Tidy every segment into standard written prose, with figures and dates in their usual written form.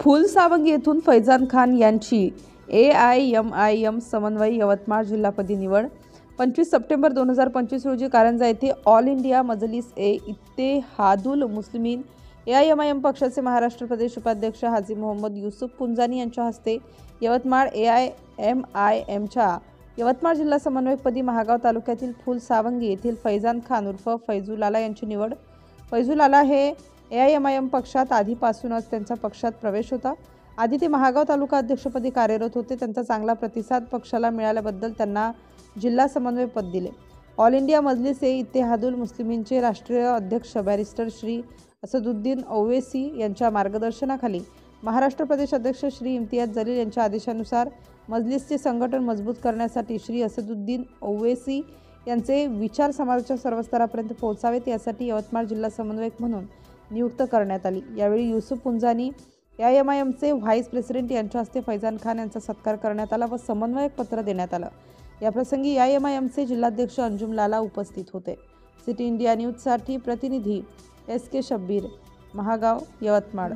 फुलसावंगी येथून फैजान खान यांची AIMIM समन्वय यवतमाळ जिल्हापदी निवड 25 सप्टेंबर 2025 रोजी कारंजा येथे ऑल इंडिया मजलिस-ए-इत्तेहादुल मुस्लिमीन AIMIM पक्षाचे महाराष्ट्र प्रदेश उपाध्यक्ष हाजी मोहम्मद युसुफ पुंजानी यांच्या हस्ते यवतमाळ AIMIMच्या यवतमाळ जिल्हा समन्वयकपदी महागाव तालुक्यातील फुलसावंगी येथील फैजान खान उर्फ फैजुलाला यांची निवड। फैजुलाला हे AIMIM पक्षात आधीपासूनच त्यांचा पक्षात प्रवेश होता। आधी ते महागाव तालुका अध्यक्षपदी कार्यरत होते। त्यांचा चांगला प्रतिसाद पक्षाला मिळाल्याबद्दल त्यांना जिल्हा समन्वय पद दिले। ऑल इंडिया मजलिस-ए-इत्तेहादुल मुस्लिमीनचे राष्ट्रीय अध्यक्ष बॅरिस्टर श्री असदुद्दीन ओवैसी यांच्या मार्गदर्शनाखाली महाराष्ट्र प्रदेश अध्यक्ष श्री इम्तियाज जलील यांच्या आदेशानुसार मजलिसचे संघटन मजबूत करण्यासाठी श्री असदुद्दीन ओवैसी यांचे विचार समाजाच्या सर्व स्तरापर्यंत पोहोचावेत यासाठी यवतमाळ जिल्हा समन्वयक म्हणून नियुक्त करण्यात आली। यावेळी युसुफ पुंजानी AIMIMचे व्हाईस प्रेसिडेंट यांच्या हस्ते फैजान खान यांचा सत्कार करण्यात आला व समन्वयक पत्र देण्यात आलं। याप्रसंगी AIMIMचे जिल्हाध्यक्ष अंजुम लाला उपस्थित होते। सिटी इंडिया न्यूजसाठी प्रतिनिधी SK शब्बीर, महागाव, यवतमाळ।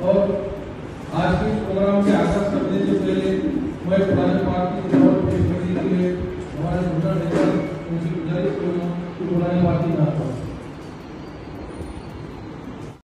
और आज के प्रोग्राम के आगाज करने से पहले मैं पुराने पार्टी के तौर पर पेश करने के लिए हमारे नेता उनसे गुजारिश करूँगा कि पुरानी पार्टी ना